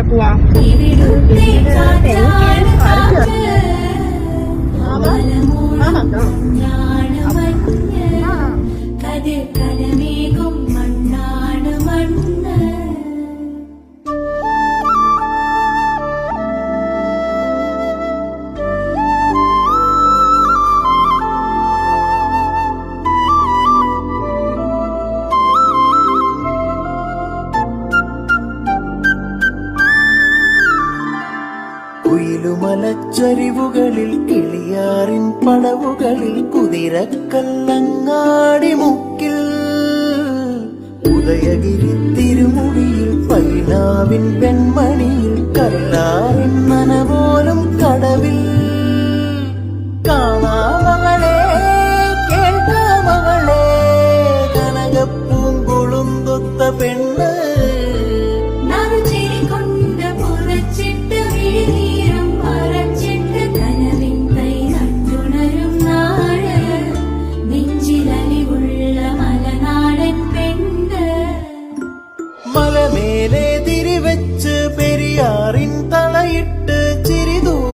പോവാ. കുയിലുമലച്ചരിവുകളിൽ കിളിയാറിൻ പടവുകളിൽ കുതിരക്കല്ലങ്ങാടി മുക്കിൽ ഉദയഗിരി തിരുമുടിയിൽ പൈനാവിൻ പെൺമണിയിൽ കല്ലാറിൻ നനപോലും കടവിൽ കാണാമകളെ കേൾക്കാമകളെ കനകപ്പൂങ്കുളുന്തൊത്ത പെണ്ണ് മലമേലെ തിരിവെച്ച്